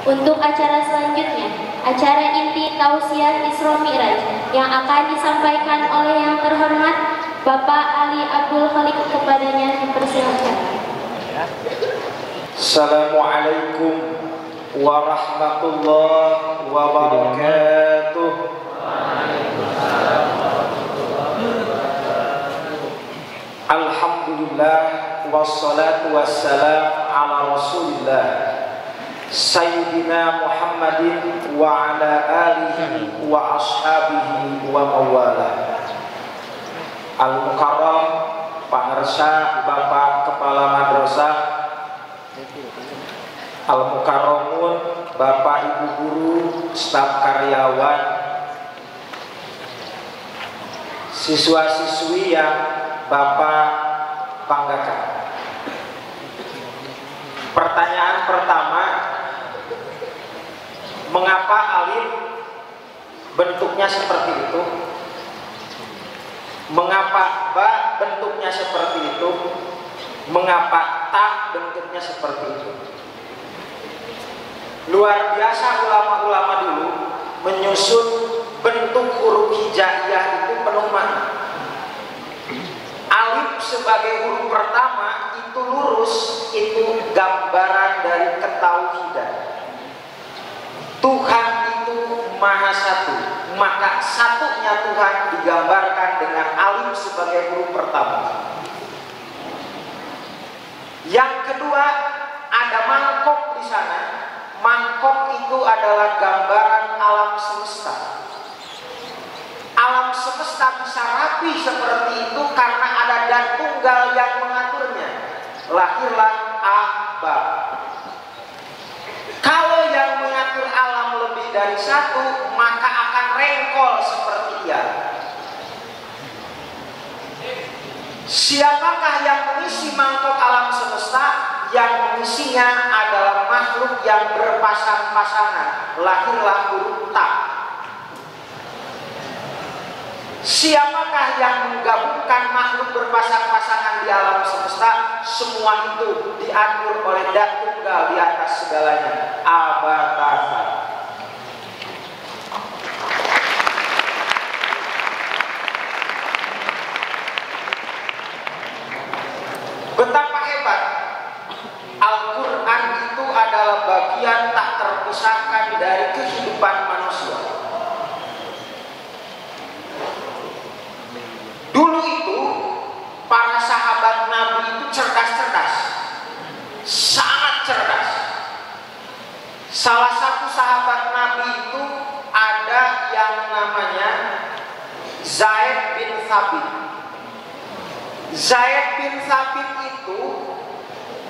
Untuk acara selanjutnya, acara inti tausiah Isra Mi'raj yang akan disampaikan oleh yang terhormat Bapak Ali Abdul Khaliq, kepadanya dipersilakan. Assalamualaikum warahmatullahi wabarakatuh. Alhamdulillah wassalatu wassalam ala Rasulillah Sayyidina Muhammadin wa ala alihi wa ashabihi wa mawala. Al-Mukarram pangersa Bapak Kepala Madrasah, Al-Mukarramun Bapak Ibu Guru, staf karyawan, siswa-siswi yang Bapak banggakan. Pertanyaan pertama, mengapa alif bentuknya seperti itu? Mengapa ba bentuknya seperti itu? Mengapa ta bentuknya seperti itu? Luar biasa ulama-ulama dulu menyusun bentuk huruf hijaiyah itu penuh makna. Alif sebagai huruf pertama itu lurus, itu gambaran dari ketauhidan. Tuhan itu Maha Satu, maka satunya Tuhan digambarkan dengan alif sebagai huruf pertama. Yang kedua, ada mangkok di sana. Mangkok itu adalah gambaran alam semesta. Alam semesta bisa rapi seperti itu karena ada dan tunggal yang mengaturnya. Lahirlah Aba. Kalau yang mengatur alam lebih dari satu, maka akan rengkol seperti ia. Siapakah yang mengisi mangkok alam semesta? Yang mengisinya adalah makhluk yang berpasang-pasangan. Lahirlah huruf ta. Siapakah yang menggabungkan makhluk berpasang-pasangan di alam semesta? Semua itu diatur oleh Dat Tunggal di atas segalanya. Abatasa. Betapa hebat Al-Quran itu adalah bagian tak terpisahkan dari kehidupan manusia. Dulu itu para sahabat Nabi itu cerdas-cerdas, sangat cerdas. Salah satu sahabat Nabi itu ada yang namanya Zaid bin Thabit. Zaid bin Thabit itu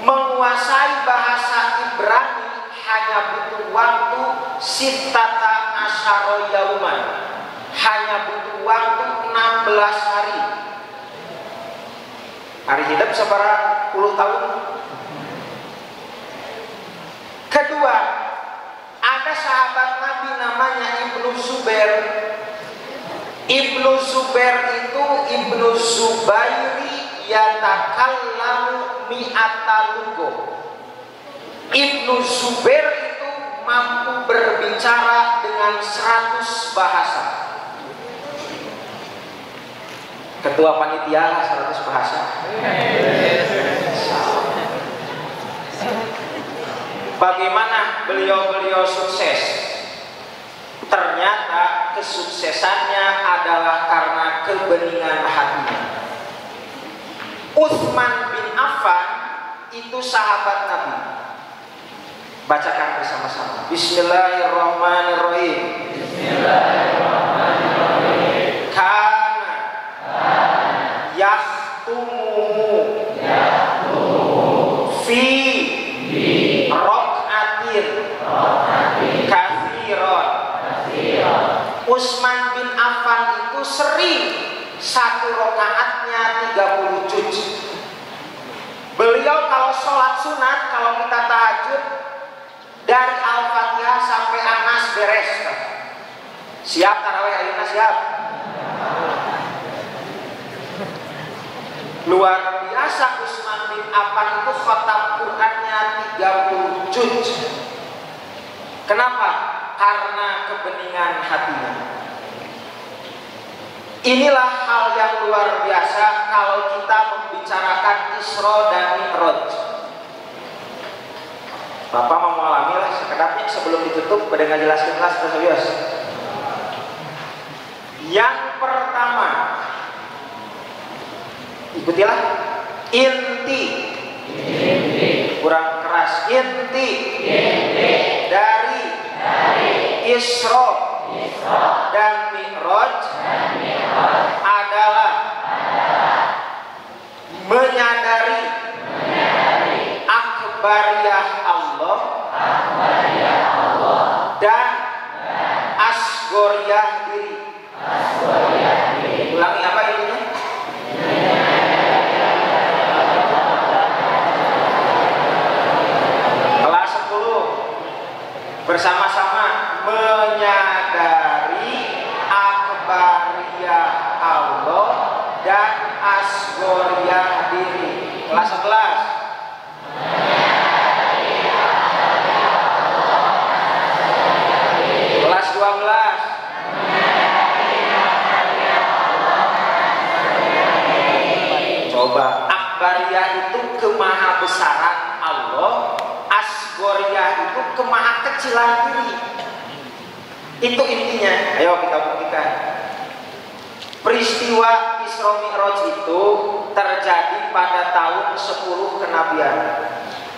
menguasai bahasa Ibrani hanya butuh waktu sittata asyara yauman. Hanya butuh waktu 16 hari. Hari hidup seberapa puluh tahun. Kedua, ada sahabat Nabi namanya Ibnu Zubair. Ibnu Zubair itu Ibnu Zubairi yatakallamu mi'ata lugo. Ibnu Zubair itu mampu berbicara dengan 100 bahasa. Ketua panitia 100 bahasa. Bagaimana beliau sukses? Ternyata kesuksesannya adalah karena kebeningan hatinya. Utsman bin Affan itu sahabat Nabi. Bacakan bersama-sama. Bismillahirrahmanirrahim. Bismillahirrahmanirrahim. Kana yahtumuhu fi rok'atin kathiron. Utsman bin Affan itu sering satu rokaatnya 30 juz. Beliau kalau sholat sunat, kalau kita tahajud dari Al-Fatihah sampai Anas beres. Siap tarawih ayeuna siap? Luar biasa Utsman bin Affan itu khatam Qur'annya 30 juz. Kenapa? Karena kebeningan hatinya. Inilah hal yang luar biasa kalau kita membicarakan Isra dan Mi'raj. Bapak mau mengalami lah sekedapnya sebelum ditutup pada ngajelaskan kelas tersebut. Yang pertama, ikutilah inti. Kurang keras. Inti dari Isra dan Mi'raj adalah menyadari akbariyah Allah dan asgoriyah diri. Ulangi apa intinya? Kelas 10 bersama-sama menyadari akbariyah Allah dan asgoriyah diri. Kelas 11 kelas 12 coba akbariyah itu kemahabesaran Allah, asgoriyah itu kemahakecilan diri. Itu intinya. Ayo kita buktikan. Peristiwa Isra Mi'raj itu terjadi pada tahun 10 kenabian.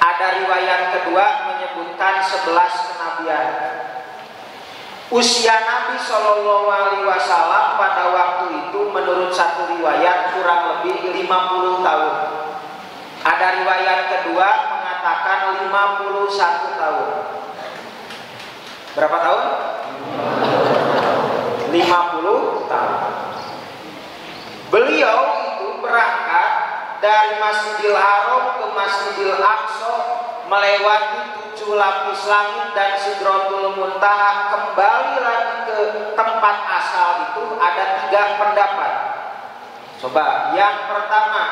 Ada riwayat kedua menyebutkan 11 kenabian. Usia Nabi Shallallahu Alaihi Wasallam pada waktu itu menurut satu riwayat kurang lebih 50 tahun. Ada riwayat kedua mengatakan 51 tahun. Berapa tahun? 50 tahun. Beliau itu berangkat dari Masjidil Haram ke Masjidil Aqsa, melewati 7 lapis langit dan Sidratul Muntaha, kembali lagi ke tempat asal itu. Ada 3 pendapat. Coba yang pertama,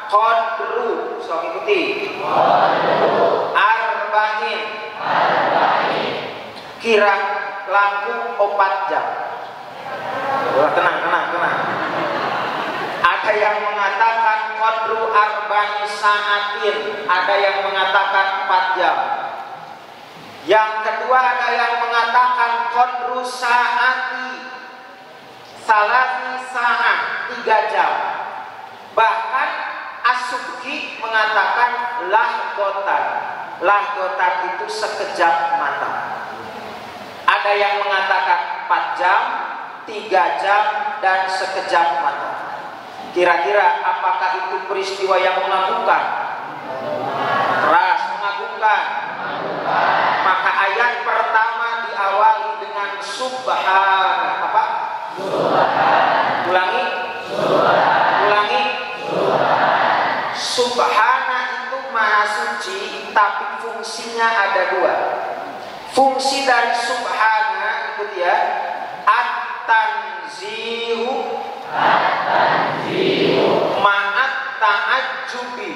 qadru, so ikuti. Arba'in. Kira langkung 4 jam. Tenang. Ada yang mengatakan qadru arba'in sa'atin, ada yang mengatakan 4 jam. Yang kedua ada yang mengatakan qadru sa'ati salasi sa'ah, 3 jam. Bahkan As-Subki mengatakan lahgotan itu sekejap mata. Ada yang mengatakan 4 jam, 3 jam, dan sekejap mata. Kira-kira apakah itu peristiwa yang mengagumkan? Keras, mengagumkan. Maka ayat pertama diawali dengan subhan. Apa? Ulangi. Subhana itu maha suci, tapi fungsinya ada 2. Fungsi dari subhana itu ya, at-tanzihu ma'at ta'ajjubi.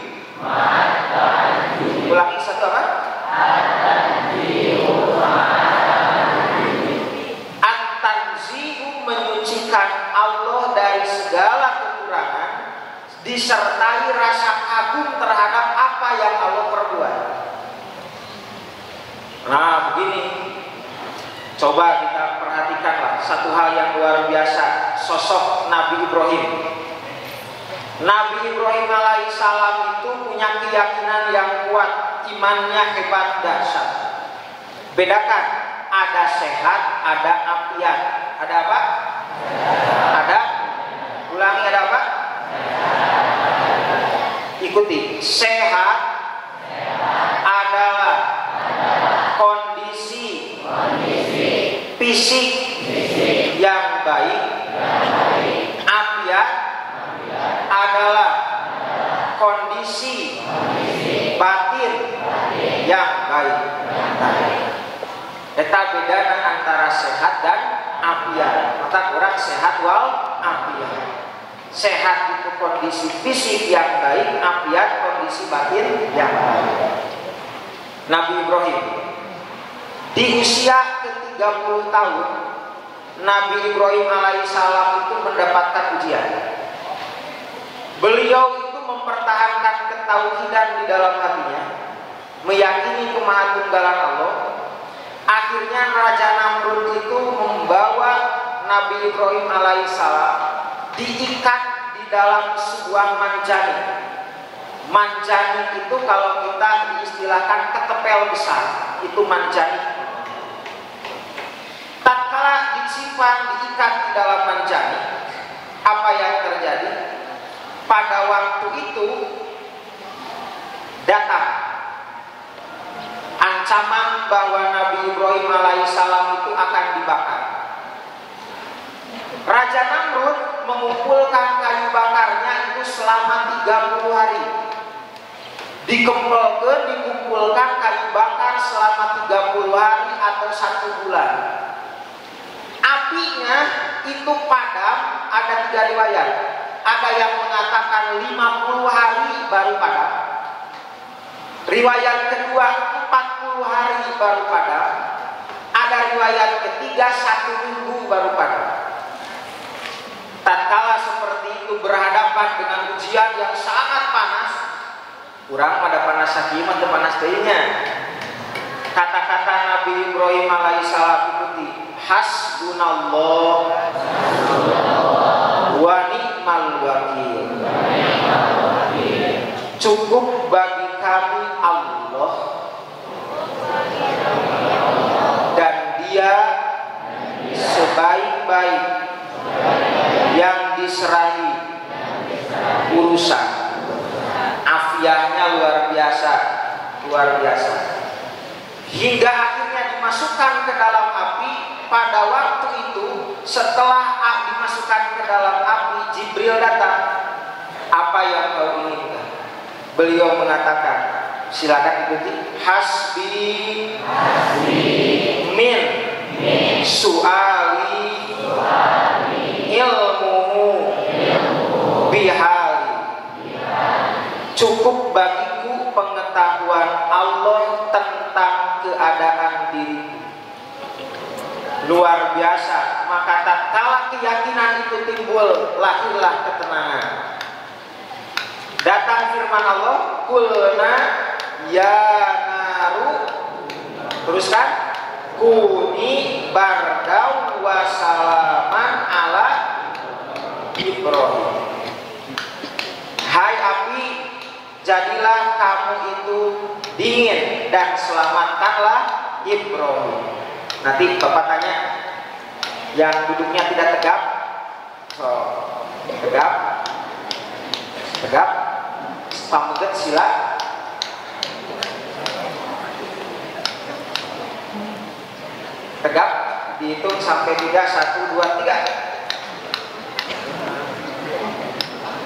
Ulangi satu apa? At-tanzihu menyucikan Allah dari segala kekurangan, disertai rasa kagum terhadap apa yang Allah perbuat. Nah begini, coba kita perhatikanlah satu hal yang luar biasa, sosok Nabi Ibrahim. Nabi Ibrahim alaihissalam itu punya keyakinan yang kuat, imannya hebat dahsyat. Bedakan, ada sehat, ada afiat. Ada apa? Ada. Ulangi, ada apa? Ikuti. Sehat adalah kondisi fisik yang baik. Afiat adalah kondisi batin yang baik. Eta beda antara sehat dan afiat. Maka kurang sehat wal afiat. Sehat itu kondisi fisik yang baik, afiat kondisi batin yang baik. Nabi Ibrahim Di usia ke-30 tahun Nabi Ibrahim alaihissalam itu mendapatkan ujian. Beliau itu mempertahankan ketauhidan di dalam hatinya, meyakini kemahatunggalan Allah. Akhirnya Raja Namrud itu membawa Nabi Ibrahim alaihissalam diikat di dalam sebuah manjani. Manjani itu kalau kita diistilahkan ketepel besar, itu manjani. Tatkala disimpan, diikat di dalam manjani, apa yang terjadi? Pada waktu itu datang ancaman bahwa Nabi Ibrahim alaihissalam itu akan dibakar. Raja Namrud mengumpulkan kayu bakarnya itu selama 30 hari. Dikumpulkan kayu bakar selama 30 hari atau 1 bulan. Apinya itu padam, ada 3 riwayat. Ada yang mengatakan 50 hari baru padam. Riwayat kedua 40 hari baru padam. Ada riwayat ketiga 1 minggu baru padam. Tatkala seperti itu berhadapan dengan ujian yang sangat panas, kurang pada panas saking atau panas dayanya. Kata-kata Nabi Ibrahim alaihissalam ikuti, hasbunallah wa ni'mal wakil. Cukup bagi kami Allah dan Dia sebaik-baik yang diserahi urusan. Afiahnya luar biasa, luar biasa. Hingga akhirnya dimasukkan ke dalam api. Pada waktu itu setelah dimasukkan ke dalam api, Jibril datang. Apa yang kau inginkan? Beliau mengatakan, silakan ikuti. Hasbi min su'ali ilmuhu bihali. Cukup bagiku pengetahuan Allah tentang keadaan diriku. Luar biasa. Maka tatkala keyakinan itu timbul, lahirlah ketenangan. Datang firman Allah, kulna ya naru, teruskan, kuni bardau wa salaman ala Ibrahim. Hai api, jadilah kamu itu dingin dan selamatkanlah Ibrahim. Nanti Bapak tanya, yang duduknya tidak tegap, tegap, pamuget sila. Tegap, dihitung sampai 3, 1, 2, 3.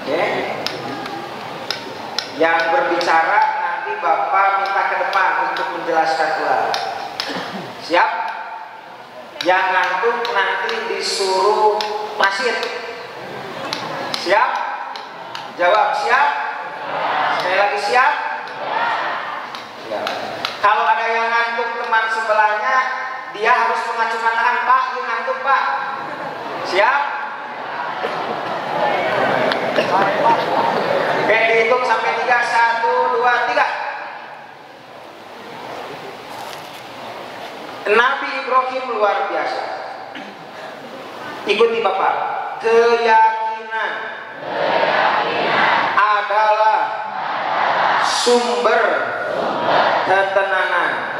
Oke. Yang berbicara nanti Bapak minta ke depan untuk menjelaskan ulang. Siap? Yang ngantuk nanti disuruh masir. Siap? Jawab siap? Sekali lagi siap? Ya. Kalau ada yang ngantuk teman sebelahnya, dia harus mengacungkan tangan, Pak, ini ngantuk Pak. Siap? Oke, dihitung sampai 3, 1, 2, 3. Nabi Ibrahim luar biasa. Ikuti Bapak. Keyakinan adalah sumber ketenangan.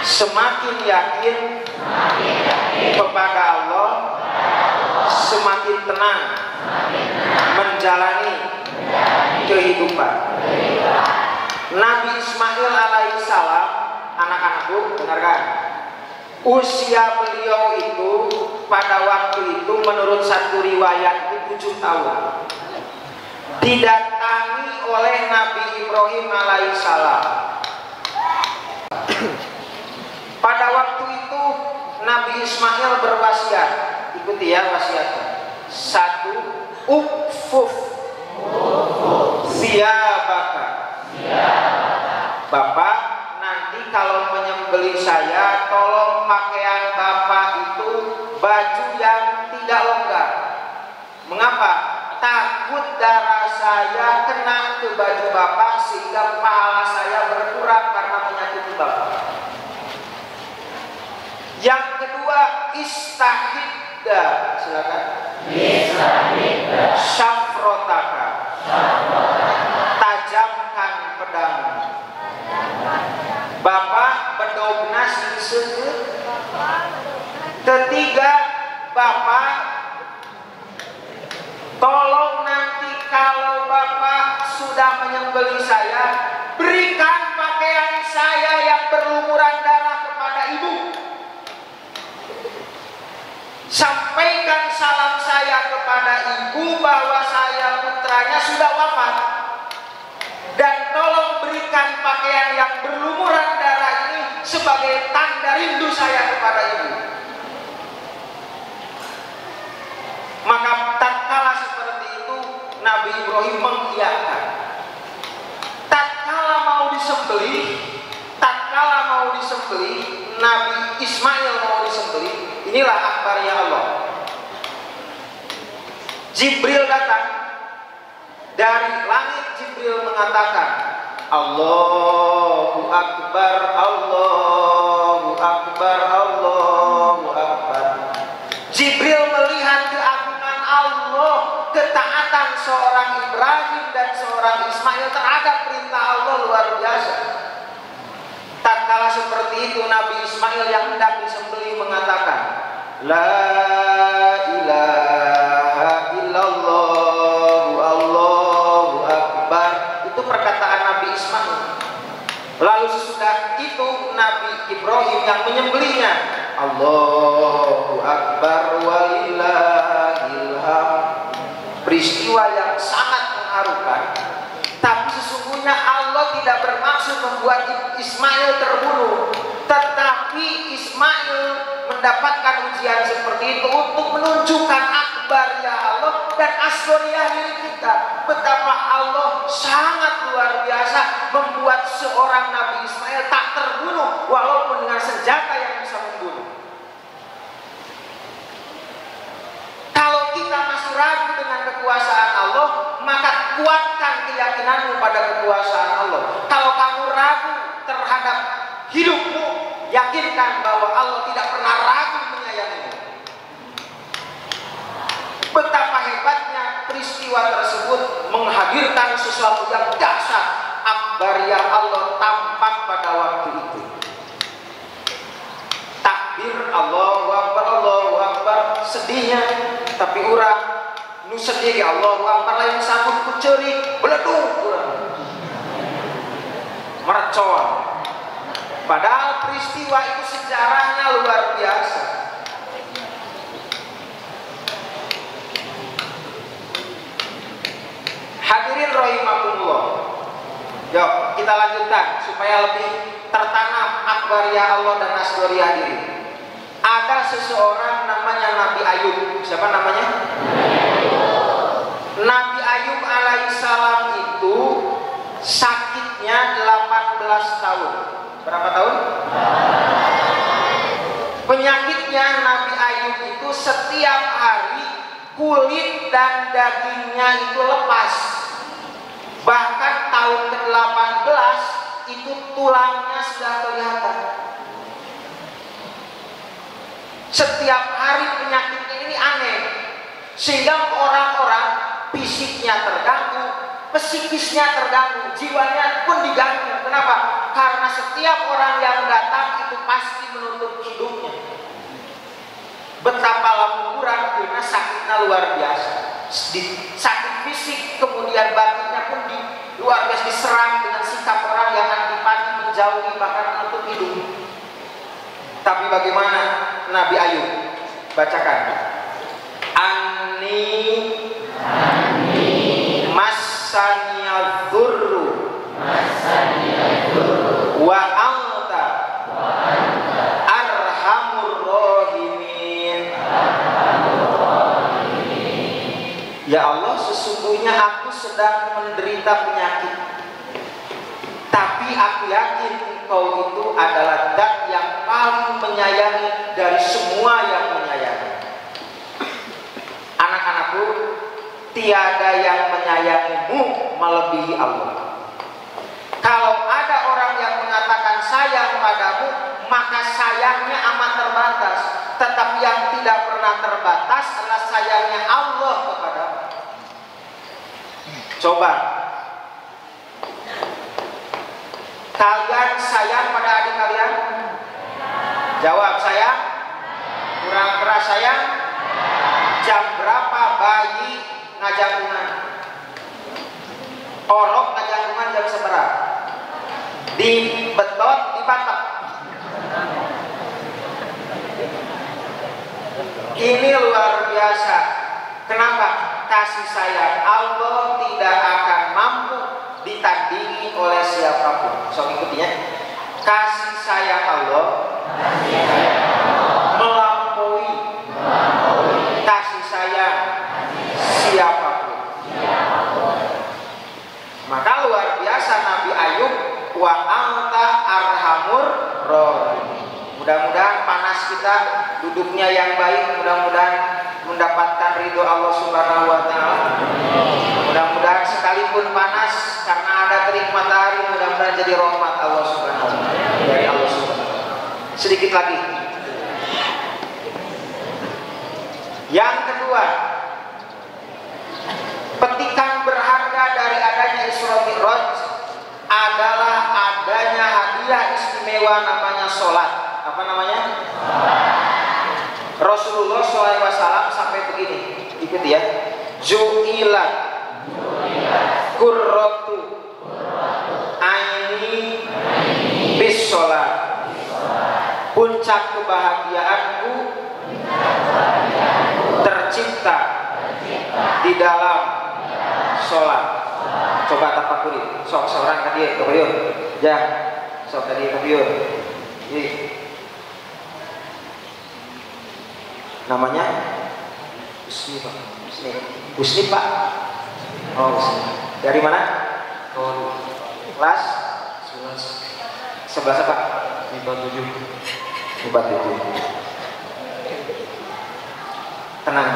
Semakin yakin kepada Allah, semakin tenang menjalani kehidupan. Nabi Ismail alaihissalam, anak-anakku dengarkan, usia beliau itu pada waktu itu menurut satu riwayat itu 7 tahun. Didatangi oleh Nabi Ibrahim alaihissalam. Pada waktu itu Nabi Ismail berwasiat, ikuti ya wasiatnya. 1, ukfuf thiyabaka. Bapak nanti kalau menyembah menyembelih saya, tolong pakaian Bapak itu baju yang tidak longgar. Mengapa? Takut darah saya kena ke baju Bapak sehingga pahala saya berkurang karena menyakiti Bapak. Yang kedua, istahidda. Silakan. Istahidda. Syafrotaka. Tajamkan pedangmu. Bapak bedogna seueur. Ketiga, Bapak tolong nanti kalau Bapak sudah menyembelih saya, berikan pakaian saya yang berlumuran darah kepada Ibu. Sampaikan salam saya kepada Ibu bahwa saya putranya sudah wafat. Dan tolong berikan pakaian yang berlumuran darah ini sebagai tanda rindu saya kepada Ibu. Maka tatkala seperti itu Nabi Ibrahim mengiyakan. Tatkala mau disembelih, Nabi Ismail mau disembelih, inilah akhbarnya Allah. Jibril datang dari langit. Jibril mengatakan, Allahu Akbar, Allahu Akbar, Allahu Akbar. Jibril melihat keagungan Allah, ketaatan seorang Ibrahim dan seorang Ismail terhadap perintah Allah luar biasa. Tatkala seperti itu Nabi Ismail yang hendak disembelih mengatakan, La ilaha illallah, Allahu Akbar. Itu perkataan Nabi Ismail. Lalu sesudah itu Nabi Ibrahim yang menyembelihnya, Allahu Akbar walillahil hamd. Peristiwa yang sangat mengharukan. Tapi sesungguhnya Allah tidak bermaksud membuat Ismail terbunuh, tetapi Ismail mendapatkan ujian seperti itu untuk menunjukkan akbar ya Allah dan asgoriyah diri kita. Betapa Allah sangat luar biasa membuat seorang Nabi Ismail tak terbunuh walaupun dengan senjata yang bisa membunuh. Kalau kita masih ragu dengan kekuasaan Allah, maka kuatkan keyakinanmu pada kekuasaan Allah. Kalau kamu ragu terhadap hidupmu, yakinkan bahwa Allah tidak pernah ragu menyayangimu. Betapa hebatnya peristiwa tersebut menghadirkan sesuatu yang dahsyat. Akbariyah Allah tampak pada waktu itu. Takbir Allahu Akbar, Allahu Akbar. Sedihnya, tapi urang nu sedih Allahu Akbar lain sambut ku ceurik, beleduk urang. Mercon. Padahal peristiwa itu sejarahnya luar biasa. Hadirin rahimakumullah. Yuk kita lanjutkan supaya lebih tertanam akbariyah Allah dan asgoriyah diri. Ada seseorang namanya Nabi Ayub. Siapa namanya? Nabi Ayub alaihissalam itu sakitnya 18 tahun. Berapa tahun? Penyakitnya Nabi Ayub itu setiap hari kulit dan dagingnya itu lepas. Bahkan tahun ke-18 itu tulangnya sudah kelihatan. Setiap hari penyakitnya ini aneh, sehingga orang-orang fisiknya terganggu, psikisnya terganggu, jiwanya pun diganggu. Kenapa? Karena setiap orang yang datang itu pasti menuntut hidupnya. Betapa lamuran karena sakitnya luar biasa. Sakit fisik, kemudian batinnya pun luar biasa diserang dengan sikap orang yang antipati, menjauhi, bahkan menutup hidup. Tapi bagaimana Nabi Ayub? Bacakan. Ani masaniyadzurru wa anta arhamur rahimin. Ya Allah, sesungguhnya aku sedang menderita penyakit, tapi aku yakin Engkau itu adalah zat yang paling menyayangi dari semua yang menyayangi. Anak-anakku, tiada yang menyayangimu melebihi Allah. Kalau ada orang yang mengatakan sayang padamu, maka sayangnya amat terbatas. Tetapi yang tidak pernah terbatas adalah sayangnya Allah kepadamu. Coba, kalian sayang pada adik kalian? Jawab, sayang. Kurang keras, sayang. Jam berapa bayi ngajangungan? Orok ngajangungan jam seberapa? Dibetot, dibatak. Ini luar biasa. Kenapa? Kasih sayang Allah tidak akan mampu ditandingi oleh siapapun. So ikutinya. Kasih sayang Allah melampaui kasih sayang siapapun. Maka luar biasa Nabi Ayub, wa anta arhamur rahimin. Mudah-mudahan panas kita duduknya yang baik, mudah-mudahan mendapatkan ridho Allah Subhanahu wa taala. Mudah-mudahan sekalipun panas karena ada terik matahari, mudah-mudahan jadi rahmat Allah Subhanahu wa taala. Dari Allah Subhanahu wa taala. Sedikit lagi. Yang kedua, petikan berharga dari adanya Isra Mi'raj adalah adanya hadiah istimewa namanya sholat. Apa namanya? Rasulullah SAW sampai begini, ikuti ya. Ju'ilat qurratu aini bis sholat. Puncak kebahagiaanku tercipta di dalam sholat. Coba tafakuri. Sok seorang tadi kebayun. Ya, sok tadi kebayun. Namanya Husni Pak. Husni Pak. Oh, Husni. Dari mana? Kelas 11 apa? IPA 7. Tenang.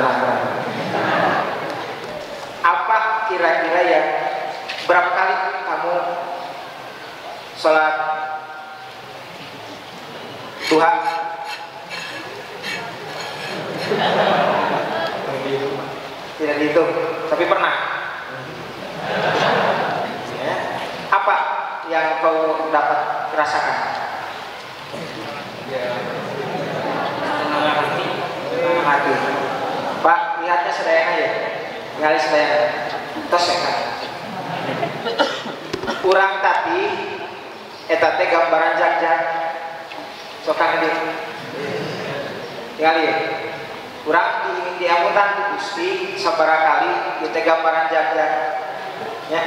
Apa kira-kira ya? Berapa kali kamu sholat duha? Tidak dihitung, tapi pernah. Ya. Apa yang kau dapat rasakan? Ya, tenang hati. Pak, lihatnya sedayang aja. Ngali sedayang. Tos ya kan. Kurang tapi eta teh gambaran jak-jak. Sokang di. Tinggali ya. Kurang diamutan ku Gusti sabaraha kali kita gambaran jak-jak. Ya.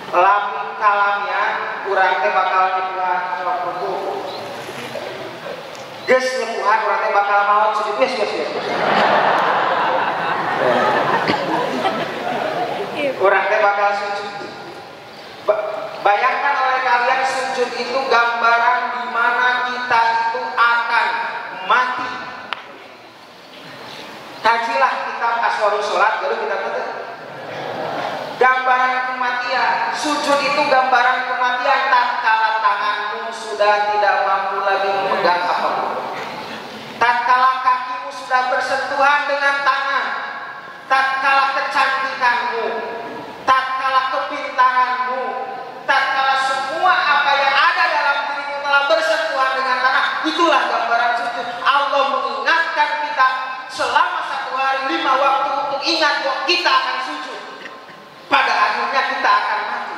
Lamun kalamnya kurang teh bakal nyepuhan sok ruku. Geus nyepuhan urang teh bakal maot sujud geus. Urang teh bakal sujud. Bayangkan oleh kalian sujud itu gambaran di mana kita itu akan mati. Kajilah kitab Aswarus Sholat, baru kita kata gambaran kematian. Sujud itu gambaran kematian. Tatkala tanganmu sudah tidak mampu lagi memegang apapun, tatkala kakimu sudah bersentuhan dengan tanah, tatkala kecantikanmu, tatkala kepintaranmu, tatkala semua apa yang ada dalam dirimu telah bersentuhan dengan tanah, itulah gambaran sujud. Allah mengingatkan kita selama 5 waktu untuk ingat bahwa kita akan sujud. Pada akhirnya kita akan mati.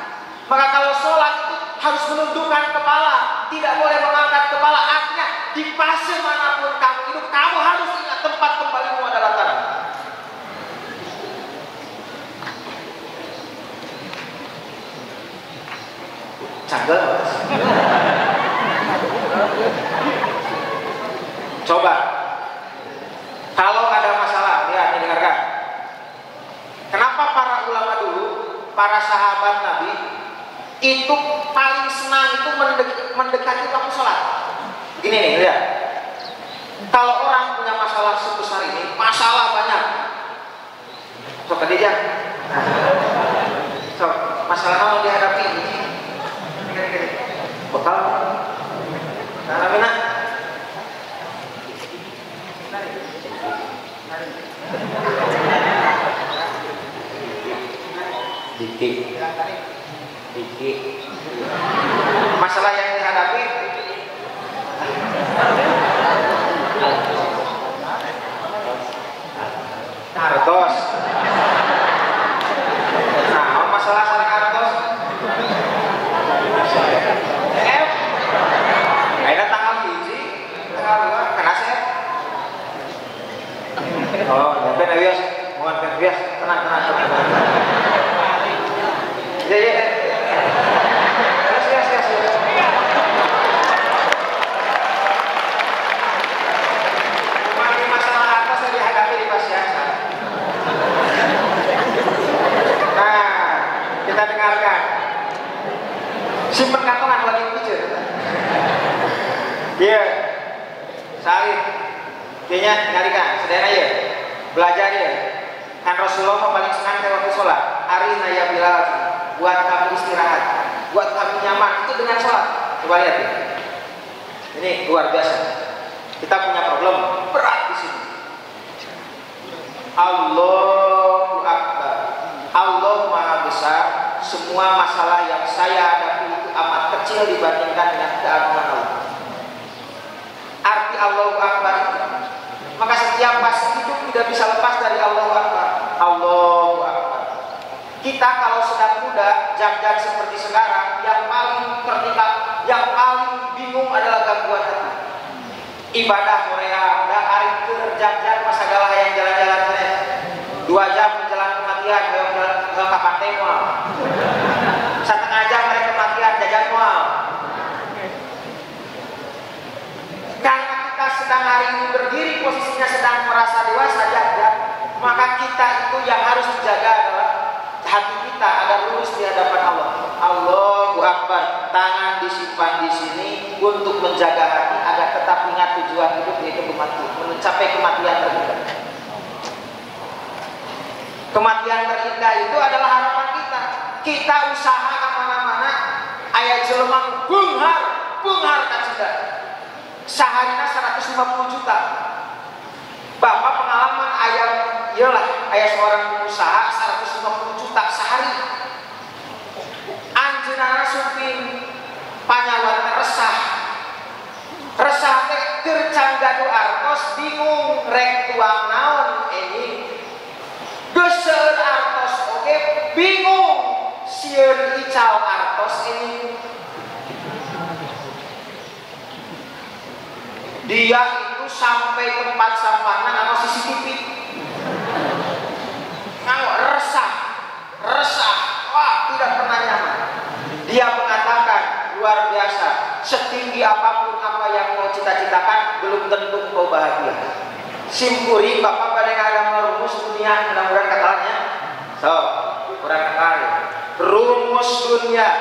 Maka kalau sholat itu harus menundukkan kepala, tidak boleh mengangkat kepala. Artinya di fase manapun kamu hidup, kamu harus ingat tempat kembalimu adalah tanah. Canggel. Coba kalau ada masalah, ya dengarkan. Kenapa para ulama dulu, para sahabat Nabi itu paling senang itu mendekati waktu sholat. Begini nih, lihat. Kalau orang punya masalah sebesar ini, masalah banyak. So, Khadijah. So, masalah mau dihadapi ini. Bekal. Nah, Mina. Dikit. Masalah yang dihadapi hartos. Nah, masalah sareng hartos. Ayeuna tanggal 1, tanggal 2 kana sih. Oh, nyampe awios, mohon awios, tenang. Ya. Kita dengarkan. Simpen kantongan lagi bicara. Iya. Salih. Kayaknya ngalikan, sedaya ya. Belajar ya. Kan Rasulullah paling senang waktu sholat. Arina ya Bilal, buat kamu istirahat, buat kamu nyaman itu dengan sholat. Coba lihat ya. Ini luar biasa. Kita punya problem berat di sini. Allahu Akbar. Allah Maha Besar. Semua masalah yang saya hadapi itu amat kecil dibandingkan dengan keagungan Allah. Arti Allahu Akbar itu, maka setiap pas hidup tidak bisa lepas dari Allahu Akbar. Allahu Akbar. Kita kalau sedang muda, jam-jam seperti sekarang, yang paling tertidak, yang paling bingung adalah gangguan hati. Ibadah Korea, udah hari kerja masa galah yang jalan-jalan 2 jam menjelang kematian, ke kapan mual. 1,5 jam mereka kematian, jajan mual. Karena kita sedang hari ini berdiri, posisinya sedang merasa dewasa saja, maka kita itu yang harus dijaga adalah hati kita agar lurus di hadapan Allah. Allahu Akbar. Tangan disimpan di sini untuk menjaga hati agar tetap ingat tujuan hidup, yaitu kematian, mencapai kematian terindah. Kematian terindah itu adalah harapan kita. Kita usaha kemana-mana, ayat jelema bunghar kacida. Saharina 150 juta. Bapak pengalaman ayat seorang pengusaha 150 juta sehari. Anjeunana suping panyawan resah teh keur gaduh artos bingung rek tuang naon ini. Geuseur artos oke bingung sieun ical artos ini. Dia itu sampai tempat sampahnya nggak mau CCTV. Resah, wah tidak pernah nyaman. Dia mengatakan luar biasa, setinggi apapun apa yang mau cita-citakan belum tentu kau bahagia. Simpuri bapak pada yang rumus dunia, mudah-mudahan katanya. So, kurang kali. Rumus dunia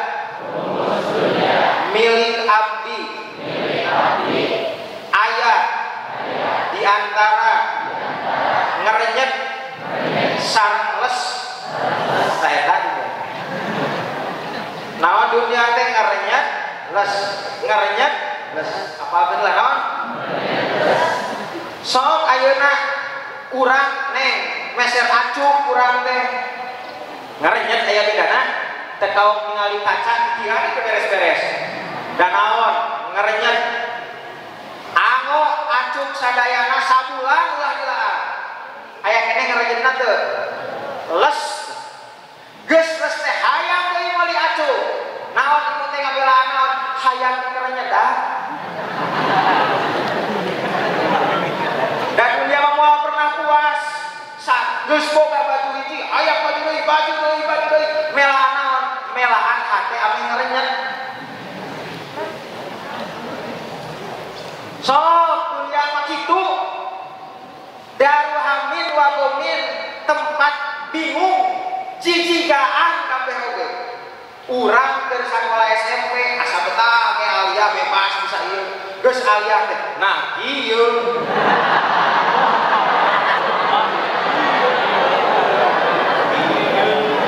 milik abdi. Ayat di antara ngerenyet sareng les saya tadi. Naon dunia teh ngerenyet les apa bener naon? Sok ayeuna urang neng meser acuk urang teh ngerenyet aya bedana teh kaok ningali kaca dikira teh beres-beres. Dan naon ngerenyet anggo acuk sadayana sabulan ulah dilaan. Aya keneh ngerenyetna teu les geus les teh hayang deui meuli acuk. Naon ieu teh ngabelaan naon hayang ngerenyet dah. Dan dunia mah pernah puas. Geus boga baju hiji, hayang baju deui, melahan naon? Melahan hate ame ngerenyet. Sok dunia mah kitu. Daru hamin wa gomin, tempat bingung, jijigaan kabeh oge. Urang keur sekolah SMP asa betah ge alia bebas bisa ieu. Geus alia teh. Nah, ieu.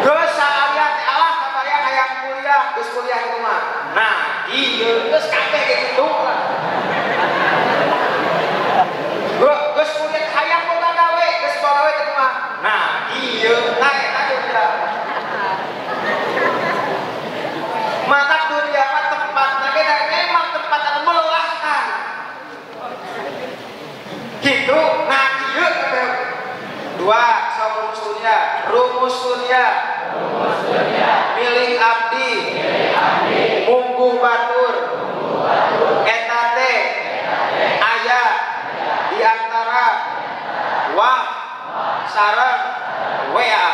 Geus alia teh alah kabayang hayang kuliah, geus kuliah kitu mah. Nah, ieu geus kabeh kitu. Geus kuliah hayang boga gawe, geus boga gawe kitu mah. Nah, ieu nae dunia. Mata dunia mah tempatna ge memang tempat anu melelahkan. Gitu, nah ieu kabeh. Dua, sok rumus dunia. Milik abdi. Mungguh batur. Eta teh aya di antara wah sareng wea.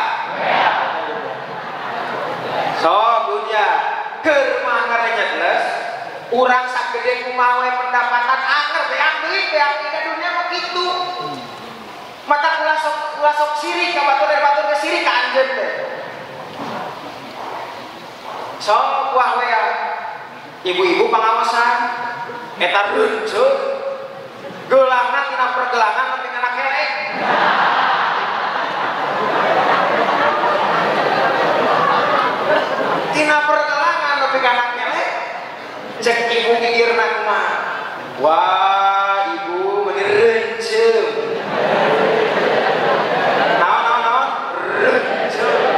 So dunia keur mah ngarenyegles urang sagede kumaha we pendapatan anger beak deui beak di dunia mah kitu. Mata ulah sok sirik ka batur ke sirik ka anjeun teh. So wah wea ibu-ibu pangaosan eta reunceuk geulangna tina pergelangan nepi kana kerek. Tina pergelangan nepi kana kerek. Cek ibu gigirna kumaha. Wah, ibu bener reunceuk. Naon? Reunceuk.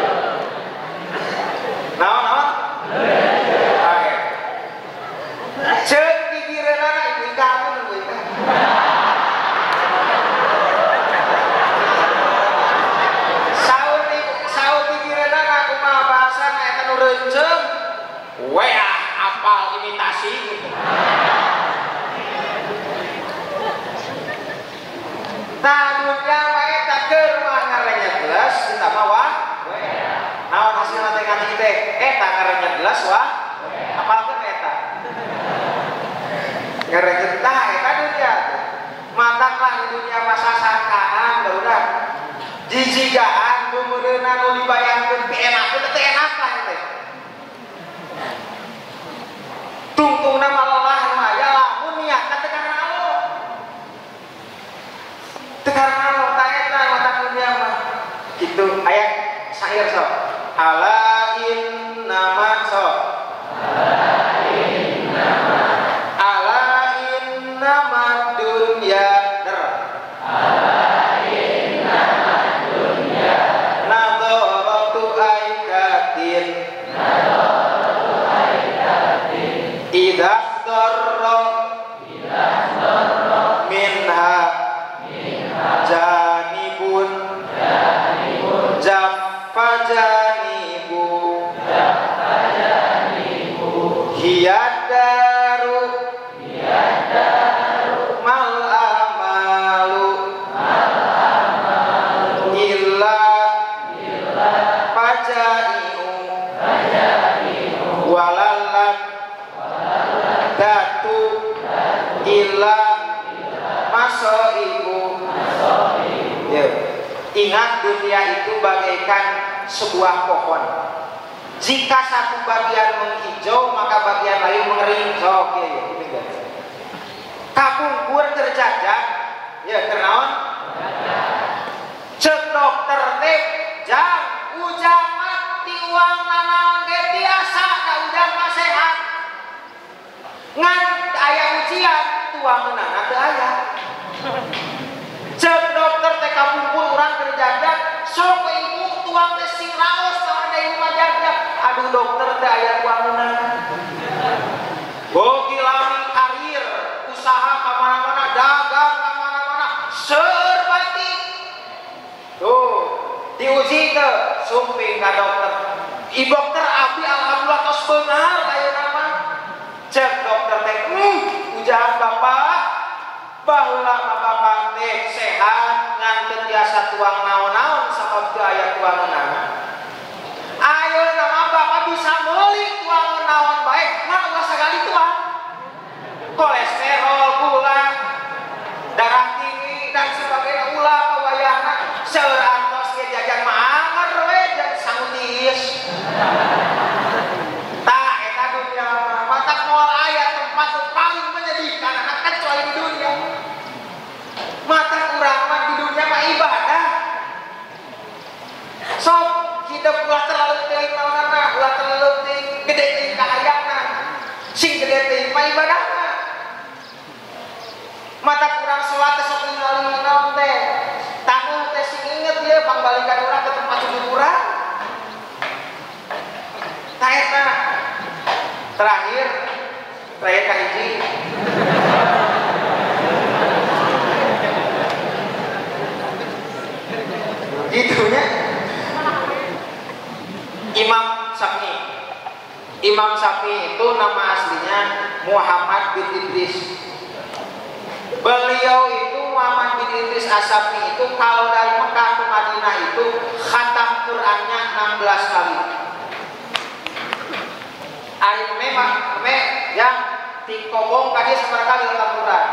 Naon? Cek gigireunana ibu kamu ibu. Saur gigireunana kumaha bahasana eta nu reunceuk. Wea apal imitasi gitu. Nah dunia mah eta keur mah ngarenyegles kita mah wah. Naon hasilna teh ngaji teh? Eta ngarenyegles wah. Apalkeun eta? Ngarenyegles tah eta dunia. Mataklah di dunia masa sangkaan barudak. Jijigaan geumeureunan nu dibayangkeun teh enak teh enak lah teh. Tungtungna malelah mah ya lamun niatna teh karena Allah. Teu karena Allah ta eta mata dunia mah. Kitu aya syair sok. Ala innaman sok. Ala innaman dunya der. Nadharatu aikatin. Idah darra minha janibun jaffa janibu hiyadaru mal amalu illa pajai'u walalat datu illa masoibu. Ya. Ingat dunia itu bagaikan sebuah pohon. Jika satu bagian menghijau maka bagian lain mengering. Oke, kapungkur terjajah. Ya, kenaon? Cek dokter teh jang ujang mati uang nanaon ge biasa ka ujang mah sehat. Ngan aya ujian tuangeunana teu aya. Cek dokter teh kapungkur urang terjajah sok ibu tuang teh sing raos ka ibu mah jajah. Aduh dokter teh aya tuangeunana. Bogi lami karir, usaha ka mana-mana, dagang ka mana-mana, serbati. Tuh, diuji teh sumping ka dokter. I dokter abdi alhamdulillah tos beungar ayeuna mah. Cek dokter teh, ujahan bapak, baheula mah bapak teh sehat ngan teu tiasa tuang naon-naon sabab teu aya tuangeunana. Ayeuna mah bapak bisa meuli tuangeun naon bae, ngan ulah sagali tuang. Kolesterol, gula, darah tinggi dan sebagainya ulah pawayahna seueur antos ge jajan mah anger we jeung sangutis. Tah eta mata moal ayat tempat paling menyedihkan anak kecuali di dunia. Mata kurang mah di dunia mah ibadah. Sok hidup ulah terlalu teuing naonana, ulah terlalu teuing gede teuing ka hayangna. Sing gede teuing mah ibadahna. Mata kurang salat sok ningali naon teh. Tanu teh sing inget ieu pangbalikan urang ke tempat sujud urang. Tah eta terakhir ka hiji. Gitunya Imam Syafi'i itu nama aslinya Muhammad bin Idris. Beliau itu Muhammad bin Idris As-Syafi'i itu kalau dari Mekah ke Madinah itu khatam Qur'annya 16 kali. Ari memang yang tikobong kali seberapa kali khatam Qur'an?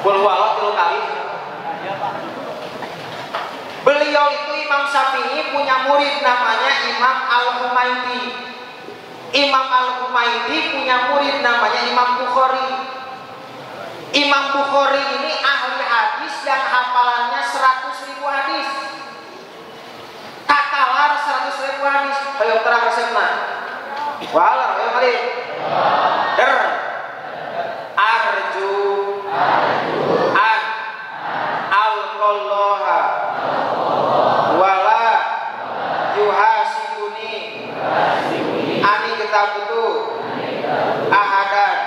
Bulwalot 3 kali. Beliau itu Imam Syafi'i punya murid namanya Imam Al-Humaydi. Imam Al-Humaydi punya murid namanya Imam Bukhari. Imam Bukhari ini ahli hadis yang hafalannya 100.000 hadis. Katalar 100.000 hadis. Ayo terang resepna. Walar, ayo mari. Der. Arju. An. Al-Qallaha. Wala. Yuhasibuni. Ani kita butuh. Ahadan.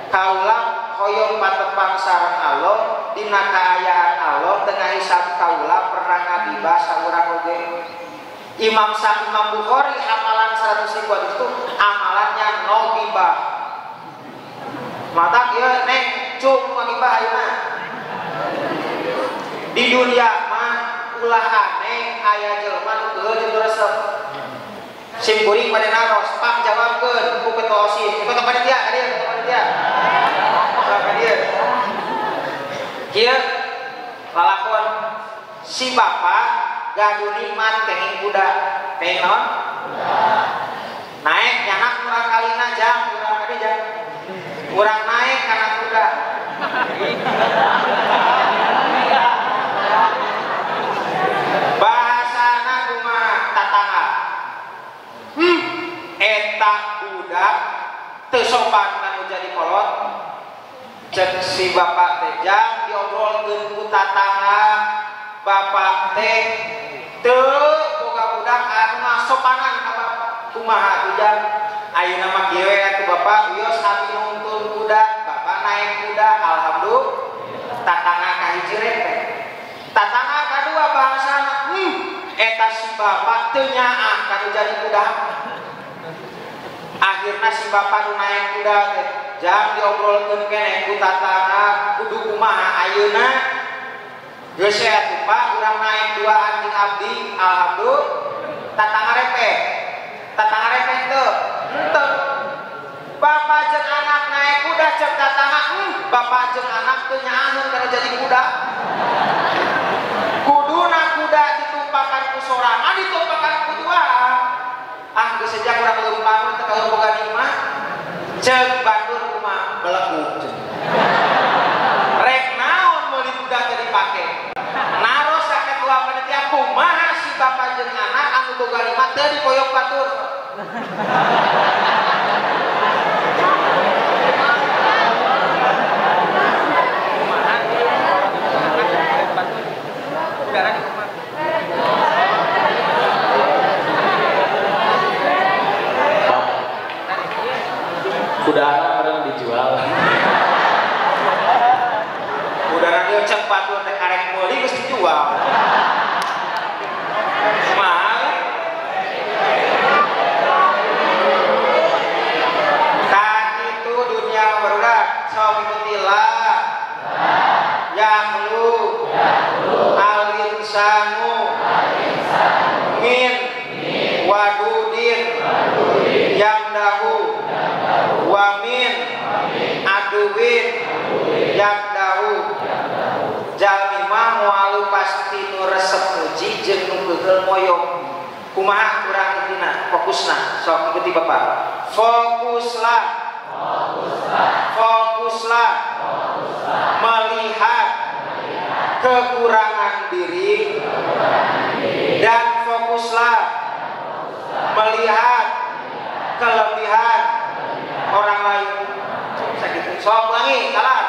Kaulah hoyong patepang sareng Allah dina kaayaan Allah tengah hisab kaula pernah ngabibas saurang oge. Imam Bukhari amalan 100.000 itu amalannya no gibah. Mata ieu neng cuk ngagibah ayeuna. Di dunia mah ulah aneh aya jelema nu teu resep. Sim kuring pada naros pak jawabkeun ku ketua OSIS. Ketua panitia ka dieu, ketua panitia. Kieu lalakon si bapak gaduh nikmat kenging kuda. Kenging naon? Naik nyanak kurang kalina jam, kurang kali jam. Kurang naik kana kuda. Bahasana kumaha tatangga. Eta budak teu sopan kanu jadi kolot. Cek si bapak teh jang diobrolkeun ku tatangga bapak teh teu boga budak anu ngasopanan ka bapak kumaha tuh jang ayeuna mah kieu atuh bapak wios abi nuntun kuda bapak naik kuda alhamdulillah tatangga ka hiji rek tatangga kadua bahasana eta si bapak teu nyaah kanu jadi kuda. Akhirna si bapak nu naik kuda teh jang diobrolkeun keneh ku tatangga kudu kumaha ayeuna geus atuh Pak urang naik 2 anjing abdi alhamdulillah tatangga repeh teu henteu bapak jeung anak naik kuda cek tatangga bapak jeung anak teu nyaaheun kana jadi kuda kuduna kuda ditumpakan ku sorangan ditumpakan ku dua geus sejak urang leumpang teh kalau boga nikmat cek batur kumaha belekuk rek naon meuli budak teh dipake naros ka ketua panitia kumaha si bapak jeung anak anu boga nikmat teh dipoyok batur. Udara orang dijual. Udara dia cepat tuh teh karek meuli geus dijual. Mahal. Kan itu dunia barudak sok ikutilah. Yahlu al-insanu min wadudin yamdahu wamin aduwin yakdahu jalmi mah moal pasti nu resep uji jeung nu geugel moyong kumaha kurang intina fokusna sok ikuti Bapak. Fokuslah melihat kekurangan diri dan fokuslah melihat kelebihan orang lain. Sok ulangi, salah.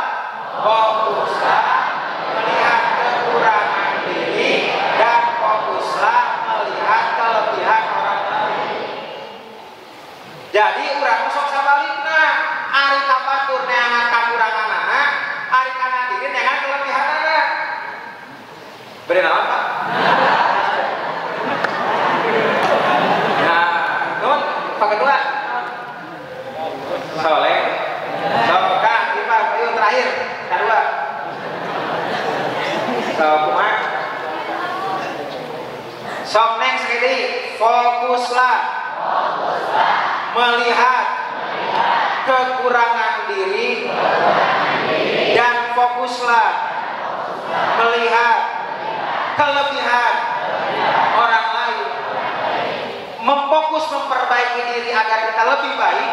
Fokuslah melihat kekurangan diri dan fokuslah melihat kelebihan orang lain. Jadi urang sok sabalikna, ari kabatur neangan kakuranganana, ari kana diri neangan kelebihanana. Beri naon, Pak? Nah, nun, Pak kedua. Soleh. Sok Kang, Pak, ayo terakhir, kedua. Sok kumaha? Sok next sekali, fokuslah melihat kekurangan diri dan fokuslah melihat kelebihan orang lain. Memfokus memperbaiki diri agar kita lebih baik.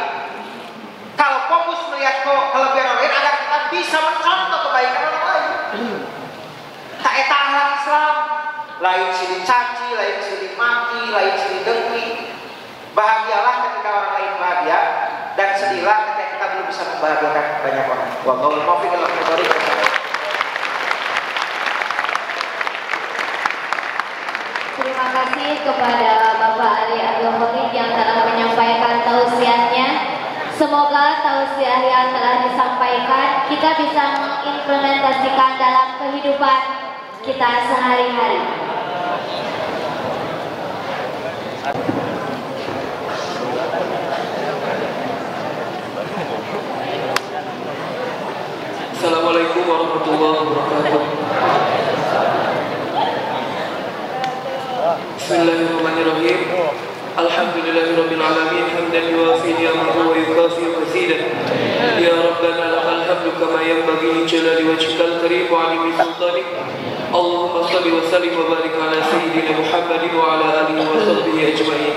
Kalau fokus melihat kelebihan orang lain agar kita bisa mencontoh kebaikan orang lain. Tak eta akhlak Islam. Lain silih caci, lain silih maki, lain silih dengki. Bahagialah ketika orang lain bahagia dan sedihlah ketika kita belum bisa membahagiakan banyak orang. Wallahul muwaffiq ila aqwamit thoriq. Terima kasih kepada Bapak Ali Abdul Khalid yang telah menyampaikan tausiahnya. Semoga tausiah yang telah disampaikan kita bisa mengimplementasikan dalam kehidupan kita sehari-hari. Assalamualaikum warahmatullahi wabarakatuh. Bismillahirrahmanirrahim. Alhamdulillahirabbil alamin hamdan yuwafi ni'amahu wa yukafi mazidah. Ya Rabbana lakal hamdu kama yanbaghi li jalali wajhikal karim wa 'azimi sultanik. Allahumma shalli wa sallim wa barik ala sayyidina Muhammadin wa ala alihi wa sahbihi ajma'in.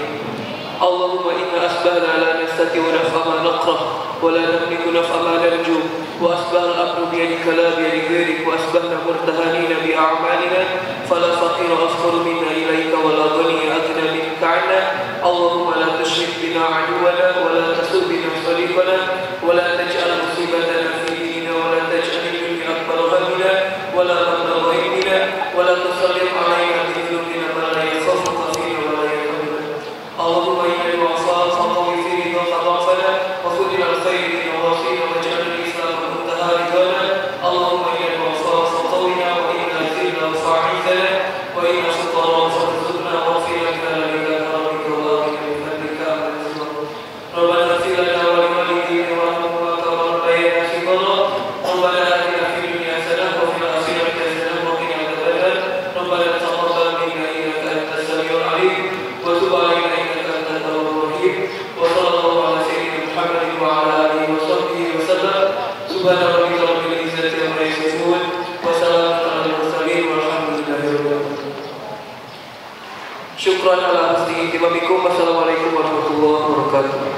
Allahumma inna asbahna la nastati'u naf'a ma naqrah wa la namliku naf'a ma narju wa asbahal amru biyadika la biyadi ghairik wa asbahna murtahanina bi a'malina fala faqira afqaru minna ilayka wa la ghaniya aghna minka 'anna. Allahumma la tushrik bina 'aduwana wa la tasud bina salifana wa la taj'al musibatana fi dinina wa la taj'al ad-dunya akbar hammina wa la mablagha ilmina wa la tusallit 'alaina bi dhunubina ma la yakhafuka fina wa la yarhamuna. Allahumma inna al-wa'fa faqawi fi ridha ضعفنا وخذ إلى الخير من نواصينا واجعل الإسلام منتهى رضانا. اللهم إنا الوعفاء فقونا وإنا الذل فأعزنا وإنا فقراء فارزقنا واغفر لنا لذنوبنا وآتنا من فضلك أما نسمع. ربنا اغفر لنا ولوالدينا وارحمهما كما ربيانا صغارا. ربنا آتنا في الدنيا حسنة وفي الآخرة حسنة وقنا عذاب النار. ربنا تقبل منا إنك أنت السميع العليم وتب علينا إنك أنت التواب الرحيم. وصلى الله على سيدنا محمد وعلى آله وصحبه وسلم. سبحان ربك رب العزة عما يصفون وسلام على المرسلين والحمد لله رب العالمين. Syukran ala husni ihtimamikum. Wassalamualaikum warahmatullahi wabarakatuh.